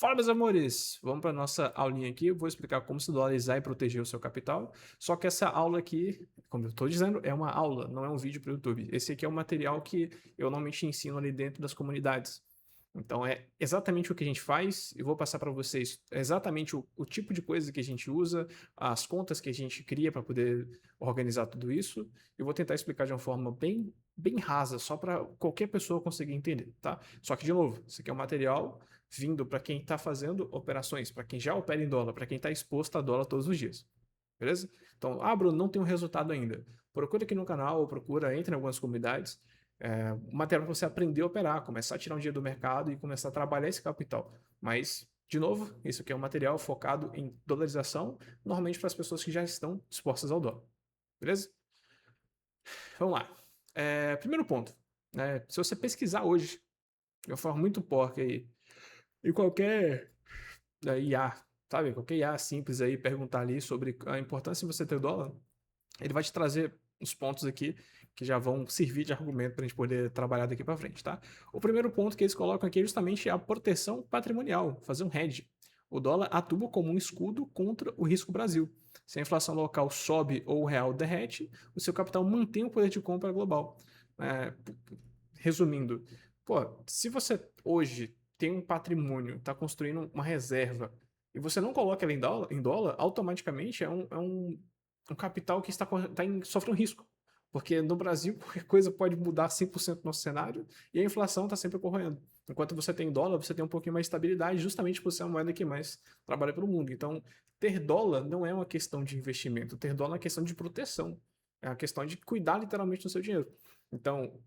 Fala, meus amores! Vamos para nossa aulinha aqui. Eu vou explicar como se dolarizar e proteger o seu capital. Só que essa aula aqui, como eu estou dizendo, é uma aula, não é um vídeo para o YouTube. Esse aqui é o material que eu normalmente ensino ali dentro das comunidades. Então é exatamente o que a gente faz. Eu vou passar para vocês exatamente o tipo de coisa que a gente usa, as contas que a gente cria para poder organizar tudo isso. Eu vou tentar explicar de uma forma bem rasa, só para qualquer pessoa conseguir entender, tá? Só que, de novo, isso aqui é um material vindo para quem está fazendo operações, para quem já opera em dólar, para quem está exposto a dólar todos os dias. Beleza? Então, Bruno, não tem um resultado ainda. Procura aqui no canal, ou procura, entre em algumas comunidades, material para você aprender a operar, começar a tirar um dinheiro do mercado e começar a trabalhar esse capital. Mas, de novo, isso aqui é um material focado em dolarização, normalmente para as pessoas que já estão expostas ao dólar. Beleza? Vamos lá. Primeiro ponto. Se você pesquisar hoje, de uma forma muito porca aí, e qualquer IA, sabe? Qualquer IA simples aí, perguntar ali sobre a importância de você ter dólar, ele vai te trazer uns pontos aqui que já vão servir de argumento para a gente poder trabalhar daqui para frente, tá? O primeiro ponto que eles colocam aqui é justamente a proteção patrimonial, fazer um hedge. O dólar atua como um escudo contra o risco Brasil. Se a inflação local sobe ou o real derrete, o seu capital mantém o poder de compra global. É, Resumindo, se você hoje tem um patrimônio, está construindo uma reserva e você não coloca ela em dólar, automaticamente é um capital que sofre um risco. Porque no Brasil, qualquer coisa pode mudar 100% no nosso cenário e a inflação está sempre ocorrendo. Enquanto você tem dólar, você tem um pouquinho mais de estabilidade, justamente por ser a moeda que mais trabalha para o mundo. Então, ter dólar não é uma questão de investimento, ter dólar é uma questão de proteção. É uma questão de cuidar literalmente do seu dinheiro. Então,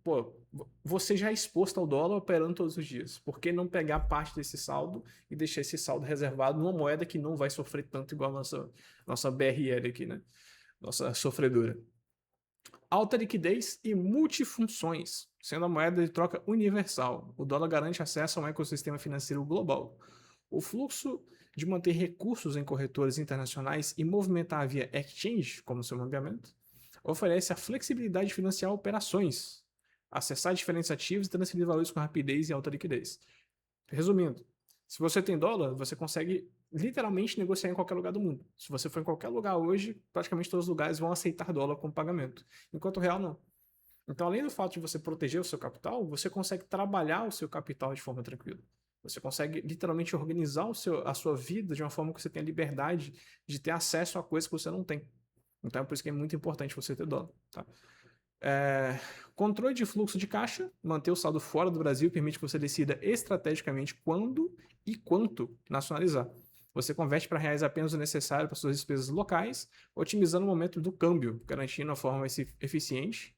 você já é exposto ao dólar operando todos os dias. Por que não pegar parte desse saldo e deixar esse saldo reservado numa moeda que não vai sofrer tanto igual a nossa BRL aqui, né? Nossa sofredora. Alta liquidez e multifunções, sendo a moeda de troca universal. O dólar garante acesso a um ecossistema financeiro global. O fluxo de manter recursos em corretoras internacionais e movimentar via exchange, como seu mapeamento, oferece a flexibilidade de financiar operações, acessar diferentes ativos e transferir valores com rapidez e alta liquidez. Resumindo, se você tem dólar, você consegue literalmente negociar em qualquer lugar do mundo. Se você for em qualquer lugar hoje, praticamente todos os lugares vão aceitar dólar como pagamento, enquanto o real não. Então, além do fato de você proteger o seu capital, você consegue trabalhar o seu capital de forma tranquila. Você consegue literalmente organizar a sua vida de uma forma que você tenha liberdade de ter acesso a coisas que você não tem. Então, é por isso que é muito importante você ter dólar. Tá? Controle de fluxo de caixa, manter o saldo fora do Brasil permite que você decida estrategicamente quando e quanto nacionalizar. Você converte para reais apenas o necessário para suas despesas locais, otimizando o momento do câmbio, garantindo a forma mais eficiente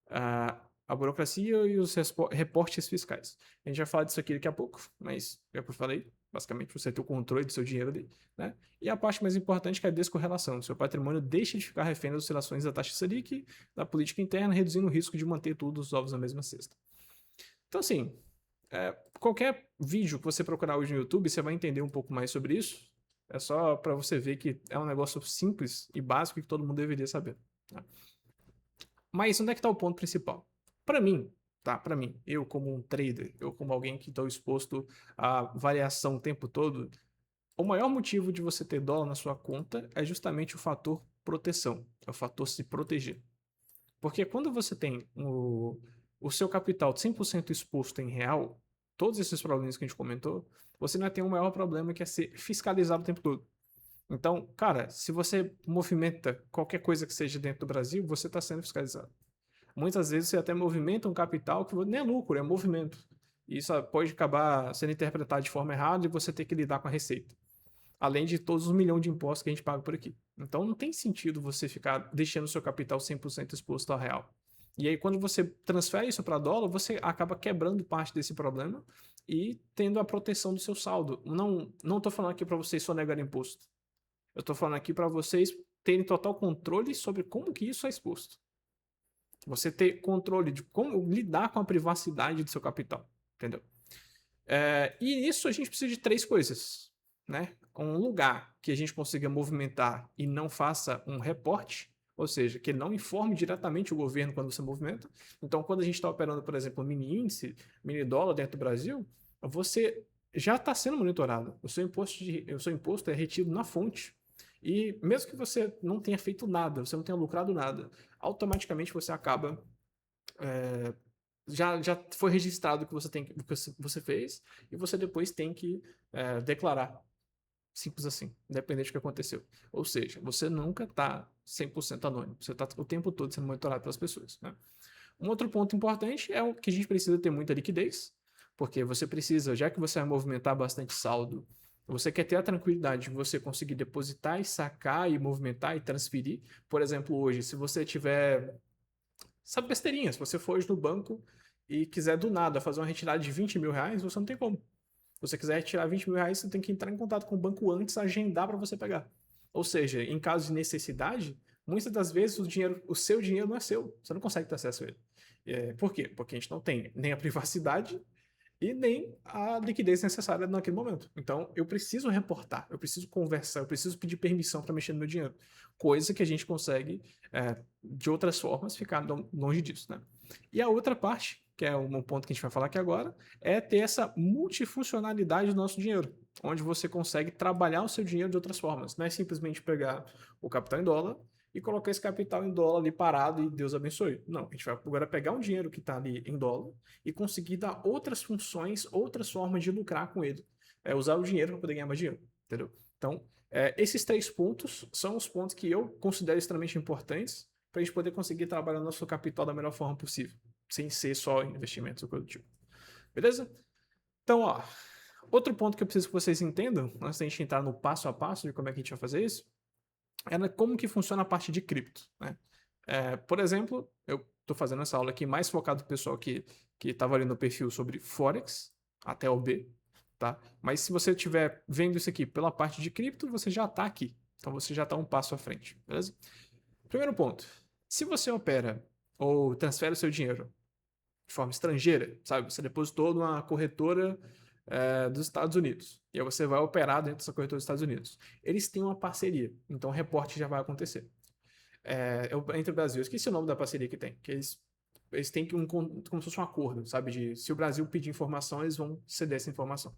a burocracia e os reportes fiscais. A gente vai falar disso aqui daqui a pouco, mas é o que eu falei, basicamente você ter o controle do seu dinheiro ali, né? E a parte mais importante que é a descorrelação. Seu patrimônio deixa de ficar refém das oscilações da taxa Selic, da política interna, reduzindo o risco de manter todos os ovos na mesma cesta. Então, assim, qualquer vídeo que você procurar hoje no YouTube, você vai entender um pouco mais sobre isso. É só para você ver que é um negócio simples e básico que todo mundo deveria saber. Tá? Mas onde é que está o ponto principal? Para mim, tá? Para mim, eu como um trader, eu como alguém que estou exposto à variação o tempo todo, o maior motivo de você ter dólar na sua conta é justamente o fator proteção, é o fator se proteger. Porque quando você tem o seu capital 100% exposto em real, todos esses problemas que a gente comentou, você não tem um maior problema que é ser fiscalizado o tempo todo. Então, cara, se você movimenta qualquer coisa que seja dentro do Brasil, você está sendo fiscalizado. Muitas vezes você até movimenta um capital que nem é lucro, é movimento. E isso pode acabar sendo interpretado de forma errada e você ter que lidar com a receita. Além de todos os milhões de impostos que a gente paga por aqui. Então não tem sentido você ficar deixando o seu capital 100% exposto ao real. E aí, quando você transfere isso para dólar, você acaba quebrando parte desse problema e tendo a proteção do seu saldo. Não estou falando aqui para vocês sonegar imposto. Eu estou falando aqui para vocês terem total controle sobre como que isso é exposto. Você ter controle de como lidar com a privacidade do seu capital, entendeu? E nisso a gente precisa de três coisas, né? Um lugar que a gente consiga movimentar e não faça um reporte, ou seja, que ele não informe diretamente o governo quando você movimenta. Então, quando a gente está operando, por exemplo, mini índice, mini dólar dentro do Brasil, você já está sendo monitorado. O seu imposto é retido na fonte. E mesmo que você não tenha feito nada, você não tenha lucrado nada, automaticamente você acaba. Já foi registrado o que você fez e você depois tem que declarar. Simples assim, independente do que aconteceu. Ou seja, você nunca está 100% anônimo. Você está o tempo todo sendo monitorado pelas pessoas. Né? Um outro ponto importante é que a gente precisa ter muita liquidez, porque você precisa, já que você vai movimentar bastante saldo, você quer ter a tranquilidade de você conseguir depositar e sacar e movimentar e transferir. Por exemplo, hoje, se você tiver, sabe, besteirinha, se você for hoje no banco e quiser do nada fazer uma retirada de 20 mil reais, você não tem como. Se você quiser retirar 20 mil reais, você tem que entrar em contato com o banco antes, agendar para você pegar. Ou seja, em caso de necessidade, muitas das vezes o seu dinheiro não é seu. Você não consegue ter acesso a ele. Por quê? Porque a gente não tem nem a privacidade e nem a liquidez necessária naquele momento. Então, eu preciso reportar, eu preciso conversar, eu preciso pedir permissão para mexer no meu dinheiro. Coisa que a gente consegue, de outras formas, ficar longe disso. Né? E a outra parte, que é um ponto que a gente vai falar aqui agora, é ter essa multifuncionalidade do nosso dinheiro, onde você consegue trabalhar o seu dinheiro de outras formas. Não é simplesmente pegar o capital em dólar e colocar esse capital em dólar ali parado e Deus abençoe. Não, a gente vai agora pegar um dinheiro que está ali em dólar e conseguir dar outras funções, outras formas de lucrar com ele. Usar o dinheiro para poder ganhar mais dinheiro, entendeu? Então, esses 3 pontos são os pontos que eu considero extremamente importantes para a gente poder conseguir trabalhar nosso capital da melhor forma possível, sem ser só investimentos ou coisa do tipo. Beleza? Então, ó, outro ponto que eu preciso que vocês entendam, antes da gente entrar no passo a passo de como é que a gente vai fazer isso, é como que funciona a parte de cripto. Né? Por exemplo, eu estou fazendo essa aula aqui mais focado no pessoal que estava ali no perfil sobre Forex, até o B, tá? Mas se você estiver vendo isso aqui pela parte de cripto, você já está aqui. Então você já está um passo à frente, beleza? Primeiro ponto. Se você opera ou transfere o seu dinheiro de forma estrangeira, sabe? Você depositou numa corretora dos Estados Unidos. E aí você vai operar dentro dessa corretora dos Estados Unidos. Eles têm uma parceria, então o reporte já vai acontecer. Entre o Brasil, eu esqueci o nome da parceria que tem, que eles têm como se fosse um acordo, sabe? De se o Brasil pedir informação, eles vão ceder essa informação.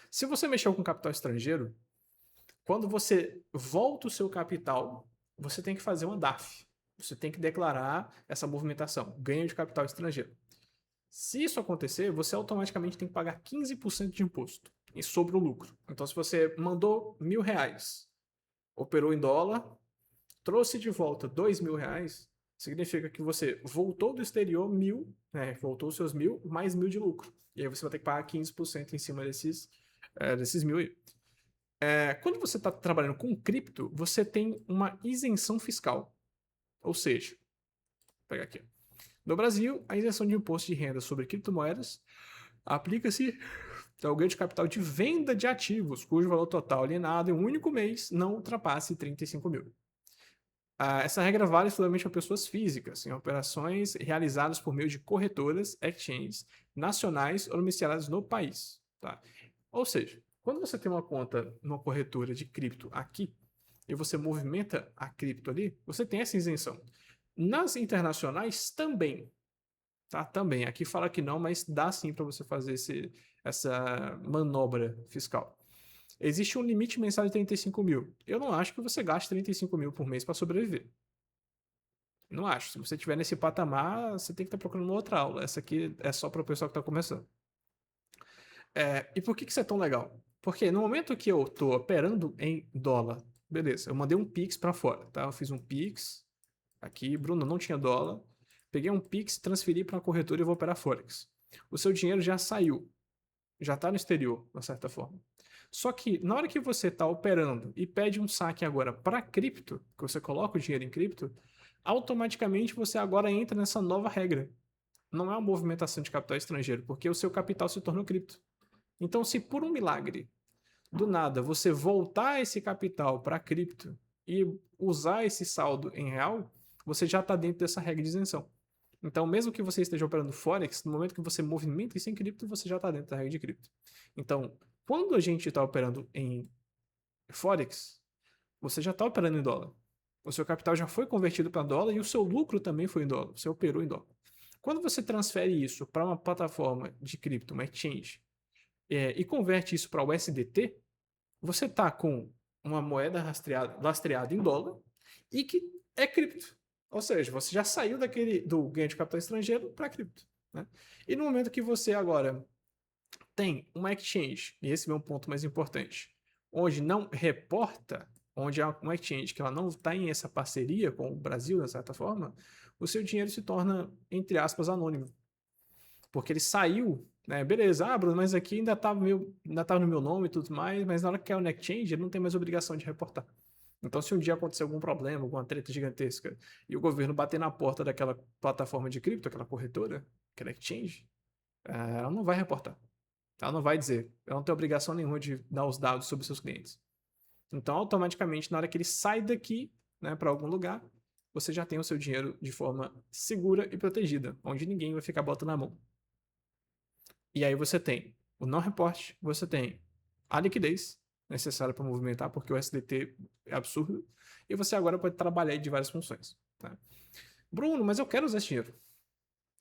Se você mexer com capital estrangeiro, quando você volta o seu capital, você tem que fazer uma DAF. Você tem que declarar essa movimentação, ganho de capital estrangeiro. Se isso acontecer, você automaticamente tem que pagar 15% de imposto sobre o lucro. Então, se você mandou R$ 1.000, operou em dólar, trouxe de volta R$ 2.000, significa que você voltou do exterior 1.000, né, voltou os seus 1.000, mais 1.000 de lucro. E aí você vai ter que pagar 15% em cima desses 1.000 aí. Quando você está trabalhando com cripto, você tem uma isenção fiscal. Ou seja, vou pegar aqui. No Brasil, a isenção de imposto de renda sobre criptomoedas aplica-se ao ganho de capital de venda de ativos, cujo valor total alienado em um único mês não ultrapasse 35 mil. Essa regra vale exclusivamente para pessoas físicas, em operações realizadas por meio de corretoras, exchanges, nacionais ou domiciliadas no país. Tá? Ou seja, quando você tem uma conta numa corretora de cripto aqui, e você movimenta a cripto ali, você tem essa isenção. Nas internacionais também. Tá? Também. Aqui fala que não, mas dá sim para você fazer essa manobra fiscal. Existe um limite mensal de 35 mil. Eu não acho que você gaste 35 mil por mês para sobreviver. Não acho. Se você estiver nesse patamar, você tem que estar procurando uma outra aula. Essa aqui é só para o pessoal que está começando. E por que isso é tão legal? Porque no momento que eu estou operando em dólar, beleza, eu mandei um Pix para fora, tá? Eu fiz um Pix aqui, Bruno, não tinha dólar. Peguei um Pix, transferi para uma corretora e vou operar Forex. O seu dinheiro já saiu, já está no exterior, de certa forma. Só que na hora que você está operando e pede um saque agora para cripto, que você coloca o dinheiro em cripto, automaticamente você agora entra nessa nova regra. Não é uma movimentação de capital estrangeiro, porque o seu capital se tornou cripto. Então, se por um milagre, do nada, você voltar esse capital para cripto e usar esse saldo em real, você já está dentro dessa regra de isenção. Então, mesmo que você esteja operando Forex, no momento que você movimenta isso em cripto, você já está dentro da regra de cripto. Então, quando a gente está operando em Forex, você já está operando em dólar. O seu capital já foi convertido para dólar e o seu lucro também foi em dólar. Você operou em dólar. Quando você transfere isso para uma plataforma de cripto, uma exchange, e converte isso para o USDT, você está com uma moeda lastreada em dólar e que é cripto. Ou seja, você já saiu do ganho de capital estrangeiro para cripto. Né? E no momento que você agora tem uma exchange, e esse é um ponto mais importante, onde não reporta, onde é uma exchange que ela não está em essa parceria com o Brasil, de certa forma, o seu dinheiro se torna, entre aspas, anônimo. Porque ele saiu, né? Beleza, Bruno, mas aqui ainda estava no meu nome e tudo mais, mas na hora que caiu no exchange, ele não tem mais obrigação de reportar. Então, se um dia acontecer algum problema, alguma treta gigantesca, e o governo bater na porta daquela plataforma de cripto, aquela corretora, aquela exchange, ela não vai reportar. Ela não vai dizer. Ela não tem obrigação nenhuma de dar os dados sobre seus clientes. Então, automaticamente, na hora que ele sai daqui, né, para algum lugar, você já tem o seu dinheiro de forma segura e protegida, onde ninguém vai ficar botando na mão. E aí você tem o não reporte, você tem a liquidez necessária para movimentar, porque o SDT é absurdo, e você agora pode trabalhar de várias funções. Tá? Bruno, mas eu quero usar esse dinheiro.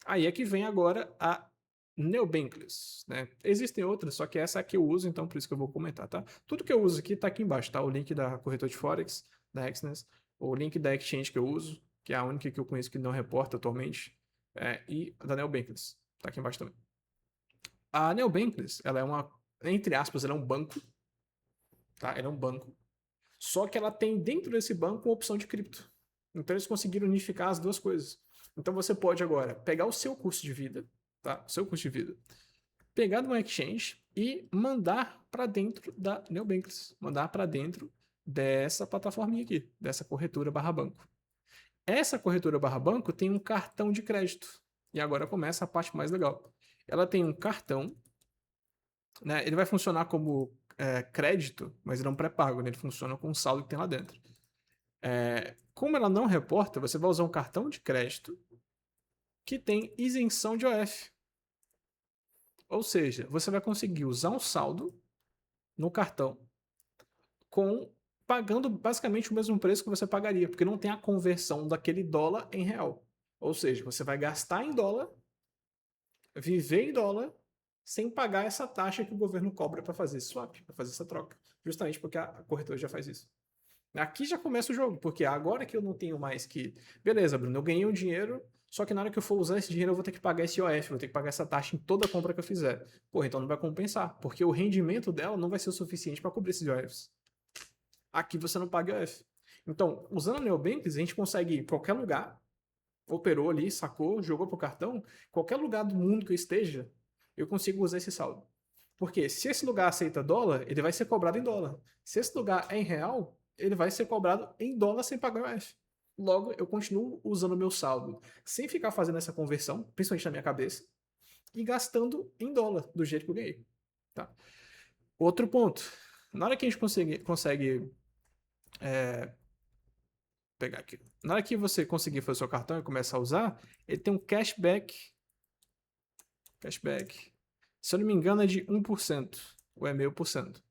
Aí é que vem agora a Neobankless, né? Existem outras, só que essa aqui eu uso, então por isso que eu vou comentar, tá? Tudo que eu uso aqui tá aqui embaixo, tá? O link da corretora de Forex, da Exness, o link da Exchange que eu uso, que é a única que eu conheço que não reporta atualmente, e da Neobankless, tá aqui embaixo também. A Neobankless, ela é entre aspas, ela é um banco, tá? Ela é um banco, só que ela tem dentro desse banco uma opção de cripto. Então eles conseguiram unificar as duas coisas. Então você pode agora pegar o seu custo de vida, tá? O seu custo de vida, pegar de uma exchange e mandar para dentro da Neobankless, mandar para dentro dessa plataforminha aqui, dessa corretora barra banco. Essa corretora barra banco tem um cartão de crédito. E agora começa a parte mais legal. Ela tem um cartão, né? Ele vai funcionar como crédito, mas ele é um pré-pago, né? Ele funciona com o saldo que tem lá dentro. Como ela não reporta, você vai usar um cartão de crédito que tem isenção de OF. Ou seja, você vai conseguir usar um saldo no cartão pagando basicamente o mesmo preço que você pagaria, porque não tem a conversão daquele dólar em real. Ou seja, você vai gastar em dólar, viver em dólar, sem pagar essa taxa que o governo cobra para fazer esse swap, para fazer essa troca. Justamente porque a corretora já faz isso. Aqui já começa o jogo, porque agora que eu não tenho mais que. Beleza, Bruno, eu ganhei um dinheiro, só que na hora que eu for usar esse dinheiro eu vou ter que pagar esse IOF, vou ter que pagar essa taxa em toda compra que eu fizer. Porra, então não vai compensar, porque o rendimento dela não vai ser o suficiente para cobrir esses IOFs. Aqui você não paga IOF. Então, usando a Neobanks, a gente consegue ir em qualquer lugar, operou ali, sacou, jogou pro cartão, qualquer lugar do mundo que eu esteja, eu consigo usar esse saldo. Porque se esse lugar aceita dólar, ele vai ser cobrado em dólar. Se esse lugar é em real, ele vai ser cobrado em dólar sem pagar o IOF. Logo, eu continuo usando o meu saldo sem ficar fazendo essa conversão, principalmente na minha cabeça, e gastando em dólar, do jeito que eu ganhei. Tá? Outro ponto. Na hora que a gente consegue pegar aqui. Na hora que você conseguir fazer o seu cartão e começar a usar, ele tem um cashback. Cashback. Se eu não me engano, é de 1%. Ou é 0,5%.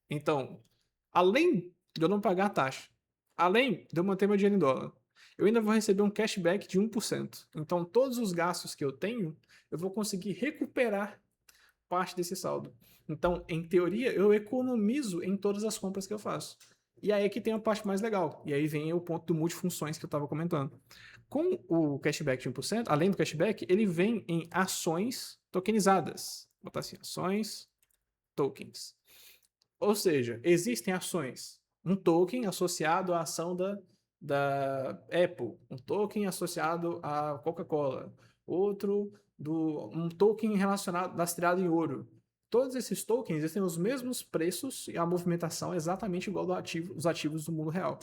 Então, além de eu não pagar a taxa, além de eu manter meu dinheiro em dólar, eu ainda vou receber um cashback de 1%. Então, todos os gastos que eu tenho, eu vou conseguir recuperar parte desse saldo. Então, em teoria, eu economizo em todas as compras que eu faço. E aí é que tem a parte mais legal. E aí vem o ponto do multifunções que eu estava comentando. Com o cashback de 1%, além do cashback, ele vem em ações tokenizadas. Vou botar assim, ações, tokens. Ou seja, existem ações. Um token associado à ação da Apple. Um token associado à Coca-Cola. Outro um token relacionado, lastreado em ouro. Todos esses tokens têm os mesmos preços e a movimentação é exatamente igual dos ativos do mundo real.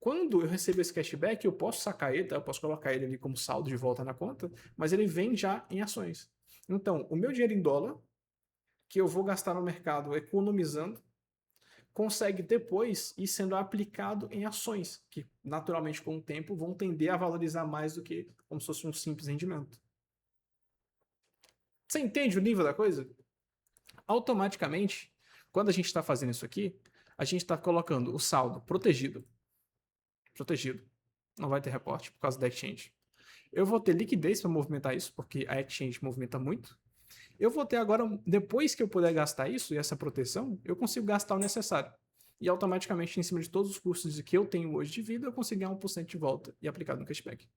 Quando eu recebo esse cashback, eu posso sacar ele, tá? Eu posso colocar ele ali como saldo de volta na conta, mas ele vem já em ações. Então, o meu dinheiro em dólar, que eu vou gastar no mercado economizando, consegue depois ir sendo aplicado em ações, que naturalmente com o tempo vão tender a valorizar mais do que como se fosse um simples rendimento. Você entende o nível da coisa? Automaticamente, quando a gente está fazendo isso aqui, a gente está colocando o saldo protegido. Protegido. Não vai ter reporte por causa da exchange. Eu vou ter liquidez para movimentar isso, porque a exchange movimenta muito. Eu vou ter agora, depois que eu puder gastar isso e essa proteção, eu consigo gastar o necessário. E automaticamente, em cima de todos os custos que eu tenho hoje de vida, eu consigo ganhar 1% de volta e aplicado no cashback.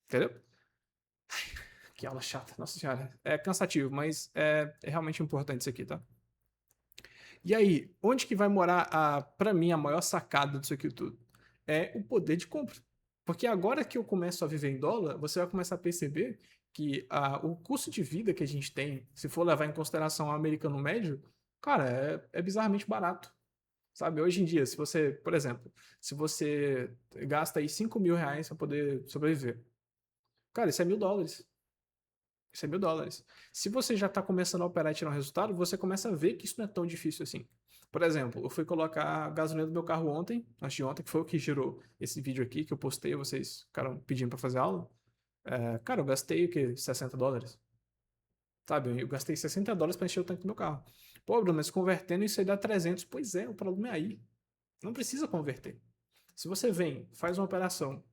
Entendeu? Que aula chata, nossa senhora. É cansativo, mas é realmente importante isso aqui, tá? E aí, onde que vai morar, pra mim, a maior sacada disso aqui tudo? É o poder de compra. Porque agora que eu começo a viver em dólar, você vai começar a perceber que o custo de vida que a gente tem, se for levar em consideração o americano médio, cara, é bizarramente barato. Sabe? Hoje em dia, se você, por exemplo, se você gasta aí 5 mil reais para poder sobreviver, cara, isso é $1.000. Isso é $1.000. Se você já está começando a operar e tirar um resultado, você começa a ver que isso não é tão difícil assim. Por exemplo, eu fui colocar a gasolina do meu carro ontem, antes de ontem, que foi o que gerou esse vídeo aqui que eu postei, vocês ficaram pedindo para fazer aula. Cara, eu gastei o quê? $60. Sabe? Eu gastei $60 para encher o tanque do meu carro. Pô, Bruno, mas convertendo isso aí dá 300. Pois é, o problema é aí. Não precisa converter. Se você vem, faz uma operação,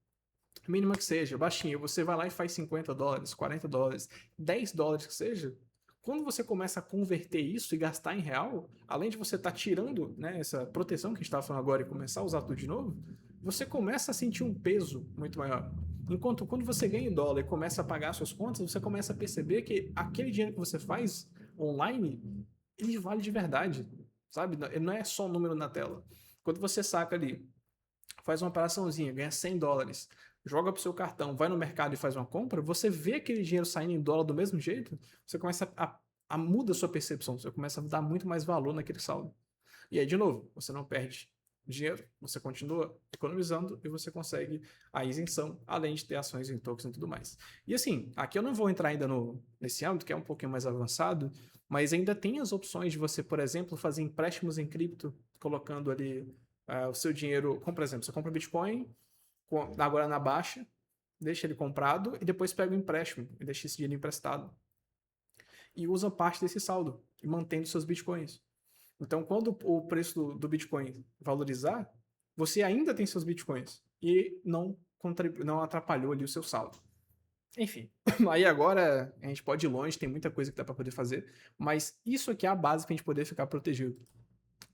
mínima que seja, baixinha, você vai lá e faz $50, $40, $10 que seja, quando você começa a converter isso e gastar em real, além de você estar tirando, né, essa proteção que a gente estava falando agora e começar a usar tudo de novo, você começa a sentir um peso muito maior. Enquanto quando você ganha em dólar e começa a pagar suas contas, você começa a perceber que aquele dinheiro que você faz online, ele vale de verdade, sabe? Ele não é só um número na tela. Quando você saca ali, faz uma operaçãozinha, ganha $100, joga pro seu cartão, vai no mercado e faz uma compra, você vê aquele dinheiro saindo em dólar do mesmo jeito, você começa a mudar a sua percepção, você começa a dar muito mais valor naquele saldo. E aí, de novo, você não perde dinheiro, você continua economizando e você consegue a isenção, além de ter ações em tokens e tudo mais. E assim, aqui eu não vou entrar ainda nesse âmbito, que é um pouquinho mais avançado, mas ainda tem as opções de você, por exemplo, fazer empréstimos em cripto, colocando ali o seu dinheiro, como por exemplo, você compra Bitcoin, agora na baixa, deixa ele comprado e depois pega o empréstimo e deixa esse dinheiro emprestado. E usa parte desse saldo e mantendo seus bitcoins. Então, quando o preço do Bitcoin valorizar, você ainda tem seus bitcoins e não atrapalhou ali o seu saldo. Enfim, aí agora a gente pode ir longe, tem muita coisa que dá para poder fazer, mas isso aqui é a base para a gente poder ficar protegido.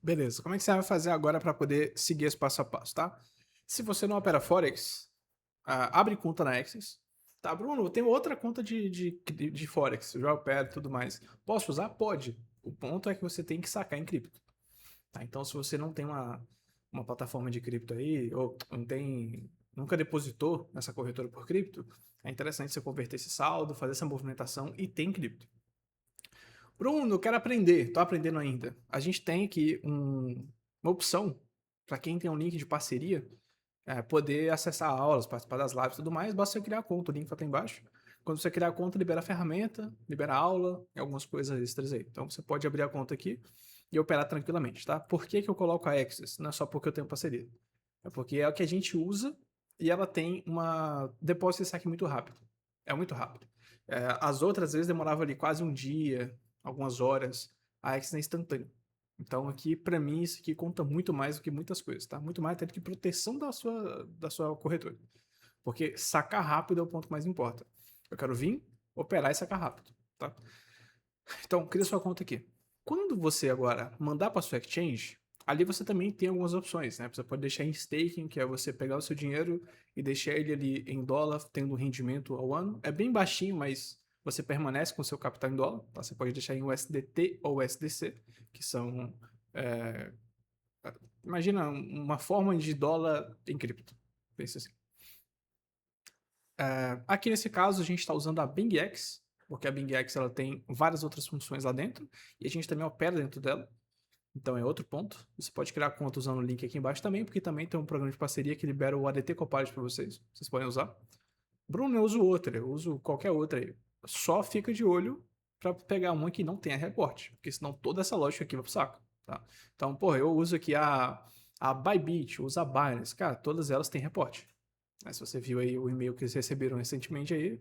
Beleza, como é que você vai fazer agora para poder seguir esse passo a passo, tá? Se você não opera Forex, abre conta na Axis. Tá, Bruno, eu tenho outra conta de Forex, eu já opero e tudo mais. Posso usar? Pode. O ponto é que você tem que sacar em cripto. Tá? Então, se você não tem uma plataforma de cripto aí, ou não tem, nunca depositou nessa corretora por cripto, é interessante você converter esse saldo, fazer essa movimentação e tem cripto. Bruno, eu quero aprender, tô aprendendo ainda. A gente tem aqui uma opção para quem tem um link de parceria, poder acessar aulas, participar das lives e tudo mais, basta você criar a conta, o link tá embaixo. Quando você criar a conta, libera a ferramenta, libera a aula e algumas coisas extras aí. Então você pode abrir a conta aqui e operar tranquilamente, tá? Por que que eu coloco a Access? Não é só porque eu tenho parceria. É porque é o que a gente usa e ela tem uma depósito e saque muito rápido. É muito rápido. As outras vezes demorava ali quase um dia, algumas horas. A Access é instantâneo. Então aqui, para mim, isso aqui conta muito mais do que muitas coisas, tá? Muito mais até do que proteção da sua corretora. Porque sacar rápido é o ponto que mais importa. Eu quero vir, operar e sacar rápido, tá? Então, cria sua conta aqui. Quando você agora mandar para sua exchange, ali você também tem algumas opções, né? Você pode deixar em staking, que é você pegar o seu dinheiro e deixar ele ali em dólar, tendo um rendimento ao ano. É bem baixinho, mas você permanece com o seu capital em dólar, tá? Você pode deixar em USDT ou USDC, que são... é, imagina uma forma de dólar em cripto. Pensa assim. Aqui nesse caso, a gente está usando a BingX, porque a BingX ela tem várias outras funções lá dentro, e a gente também opera dentro dela. Então é outro ponto. Você pode criar conta usando o link aqui embaixo também, porque também tem um programa de parceria que libera o ADT Copilot para vocês. Vocês podem usar. Bruno, eu uso outra, eu uso qualquer outra aí. Só fica de olho para pegar uma que não tenha reporte, porque senão toda essa lógica aqui vai pro saco. Tá? Então, porra, eu uso aqui a Bybit, eu uso a Binance. Cara, todas elas têm reporte. Se você viu aí o e-mail que eles receberam recentemente aí,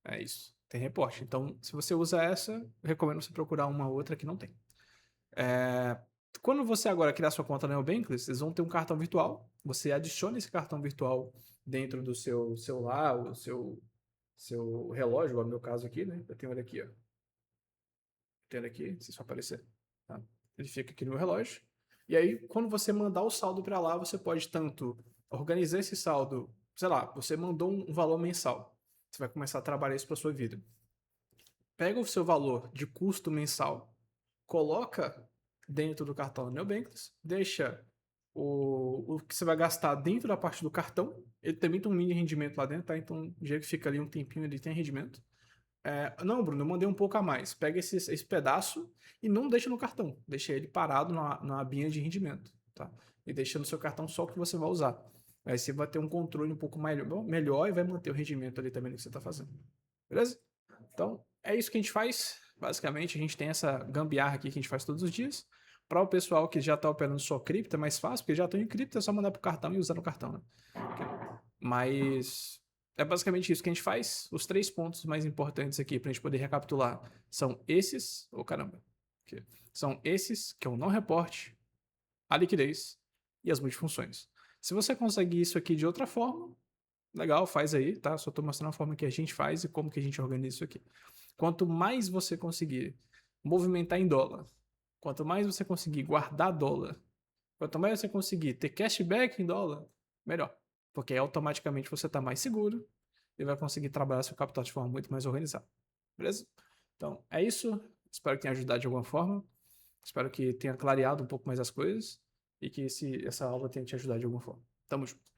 é isso, tem reporte. Então, se você usa essa, eu recomendo você procurar uma outra que não tem. Quando você agora criar sua conta na Neobankless, vocês vão ter um cartão virtual. Você adiciona esse cartão virtual dentro do seu celular, o seu relógio, no meu caso aqui, né? Eu tenho ele aqui, ó. tendo aqui, não sei se vai aparecer, tá? Ele fica aqui no meu relógio. E aí, quando você mandar o saldo para lá, você pode tanto organizar esse saldo, sei lá, você mandou um valor mensal. Você vai começar a trabalhar isso para sua vida. Pega o seu valor de custo mensal, coloca dentro do cartão Neobanks, deixa o que você vai gastar dentro da parte do cartão. Ele também tem um mini rendimento lá dentro, tá? Então, já que fica ali um tempinho, ele tem rendimento. Não, Bruno, eu mandei um pouco a mais. Pega esse pedaço e não deixa no cartão. Deixa ele parado na abinha de rendimento, tá? E deixa no seu cartão só o que você vai usar. Aí você vai ter um controle um pouco melhor e vai manter o rendimento ali também do que você está fazendo. Beleza? Então, é isso que a gente faz. Basicamente, a gente tem essa gambiarra aqui que a gente faz todos os dias. Para o pessoal que já está operando só cripto, é mais fácil, porque já estão em cripto, é só mandar pro cartão e usar no cartão, né? Mas é basicamente isso que a gente faz. Os 3 pontos mais importantes aqui para a gente poder recapitular são esses. Oh, caramba. Aqui. São esses, que é o não reporte, a liquidez e as multifunções. Se você conseguir isso aqui de outra forma, legal, faz aí, tá? Só estou mostrando a forma que a gente faz e como que a gente organiza isso aqui. Quanto mais você conseguir movimentar em dólar, quanto mais você conseguir guardar dólar, quanto mais você conseguir ter cashback em dólar, melhor. Porque aí automaticamente você está mais seguro e vai conseguir trabalhar seu capital de forma muito mais organizada. Beleza? Então, é isso. Espero que tenha ajudado de alguma forma. Espero que tenha clareado um pouco mais as coisas e que essa aula tenha te ajudado de alguma forma. Tamo junto.